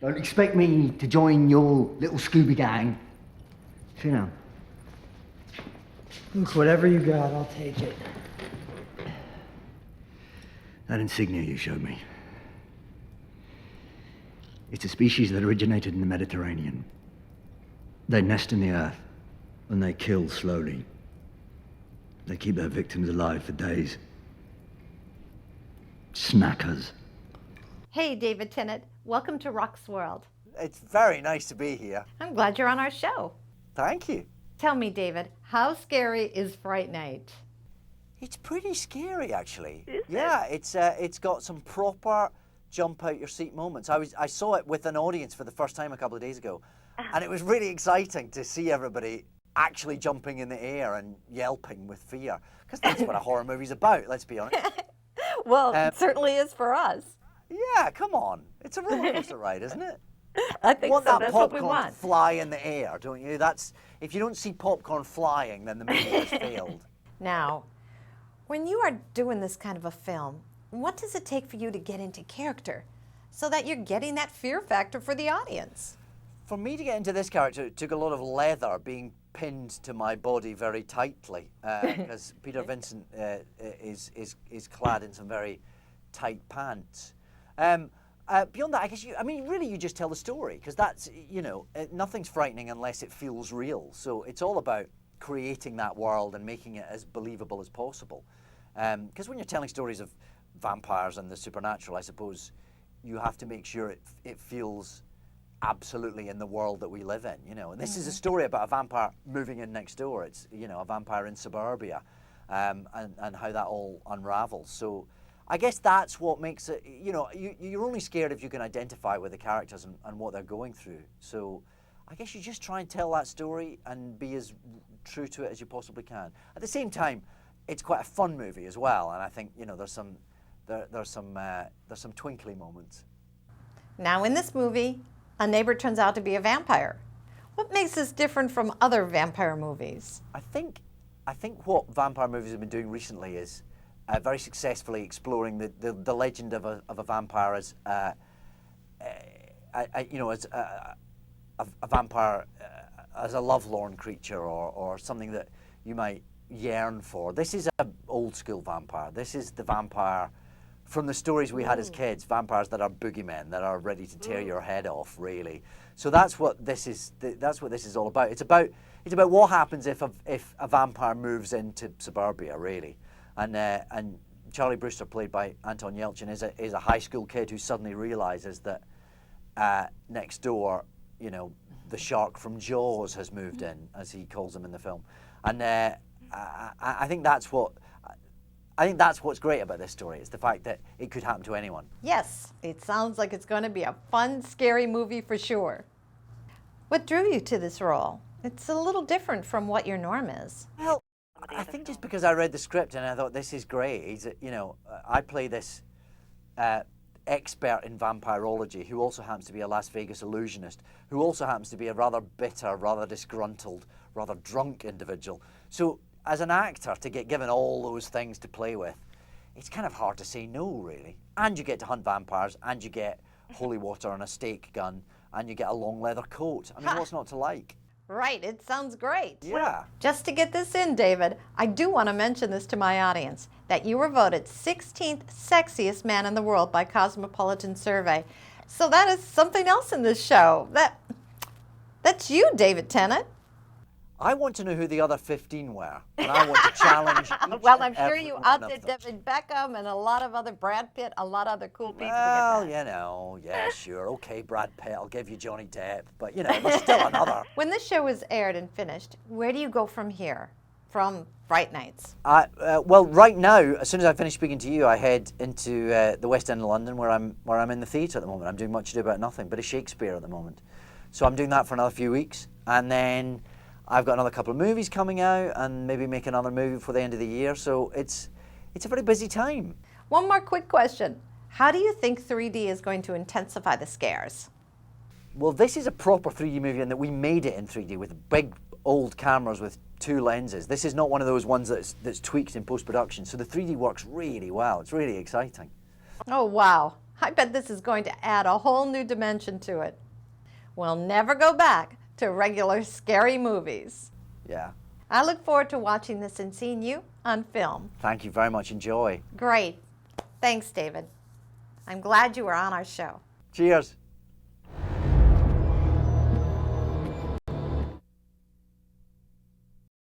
Don't expect me to join your little Scooby gang. Sit down. Look, whatever you got, I'll take it. That insignia you showed me. It's a species that originated in the Mediterranean. They nest in the earth, and they kill slowly. They keep their victims alive for days. Snackers. Hey, David Tennant. Welcome to Rox World. It's very nice to be here. I'm glad you're on our show. Thank you. Tell me, David, how scary is Fright Night? It's pretty scary, actually. Is yeah, it's got some proper jump out your seat moments. I saw it with an audience for the first time a couple of days ago, and it was really exciting to see everybody actually jumping in the air and yelping with fear, because that's what a horror movie's about. Let's be honest. Well, it certainly is for us. Yeah, come on. It's a roller coaster ride, isn't it? I think You want so. that That's what we popcorn to want. fly in the air, don't you? That's if you don't see popcorn flying, then the movie has failed. Now, when you are doing this kind of a film, what does it take for you to get into character so that you're getting that fear factor for the audience? For me to get into this character, it took a lot of leather being pinned to my body very tightly, because Peter Vincent is clad in some very tight pants. Beyond that, I guess really you just tell the story, because that's, nothing's frightening unless it feels real. So it's all about creating that world and making it as believable as possible. Because when you're telling stories of vampires and the supernatural, I suppose you have to make sure it feels absolutely in the world that we live in, And this is a story about a vampire moving in next door. It's, a vampire in suburbia, and how that all unravels. So I guess that's what makes it, you're only scared if you can identify with the characters and what they're going through. So I guess you just try and tell that story and be as true to it as you possibly can. At the same time, it's quite a fun movie as well, and I think, there's some twinkly moments. Now, in this movie, a neighbor turns out to be a vampire. What makes this different from other vampire movies? I think what vampire movies have been doing recently is very successfully exploring the legend of a vampire as a vampire as a lovelorn creature or something that you might yearn for. This is an old school vampire. This is the vampire from the stories we had as kids, vampires that are boogeymen, that are ready to tear your head off, really. So that's what this is. That's what this is all about. It's about what happens if a vampire moves into suburbia, really. And Charlie Brewster, played by Anton Yelchin, is a high school kid who suddenly realizes that next door, the shark from Jaws has moved in, as he calls him in the film. And I think that's what's great about this story. It's the fact that it could happen to anyone. Yes, it sounds like it's going to be a fun, scary movie for sure. What drew you to this role? It's a little different from what your norm is. Well, I think just because I read the script and I thought this is great. I play this expert in vampirology who also happens to be a Las Vegas illusionist, who also happens to be a rather bitter, rather disgruntled, rather drunk individual. So as an actor, to get given all those things to play with, it's kind of hard to say no, really. And you get to hunt vampires, and you get holy water and a stake gun, and you get a long leather coat. I mean, what's not to like? Right, it sounds great. Yeah. Just to get this in, David, I do want to mention this to my audience, that you were voted 16th sexiest man in the world by Cosmopolitan Survey. So that is something else in this show. That's you, David Tennant. I want to know who the other 15 were, and I want to challenge each Well, and I'm sure every you one of outdid them. David Beckham and a lot of other, Brad Pitt, a lot of other cool people. Well, to get that. yeah, sure. Okay, Brad Pitt, I'll give you Johnny Depp. But, there's still another. When this show is aired and finished, where do you go from here? From Fright Nights? Well, right now, as soon as I finish speaking to you, I head into the West End of London, where I'm in the theatre at the moment. I'm doing Much Ado About Nothing, but a Shakespeare at the moment. So I'm doing that for another few weeks, and then I've got another couple of movies coming out, and maybe make another movie before the end of the year. So it's a very busy time. One more quick question. How do you think 3D is going to intensify the scares? Well, this is a proper 3D movie in that we made it in 3D with big old cameras with 2 lenses. This is not one of those ones that's tweaked in post-production. So the 3D works really well. It's really exciting. Oh, wow. I bet this is going to add a whole new dimension to it. We'll never go back to regular scary movies. Yeah. I look forward to watching this and seeing you on film. Thank you very much. Enjoy. Great. Thanks, David. I'm glad you were on our show. Cheers.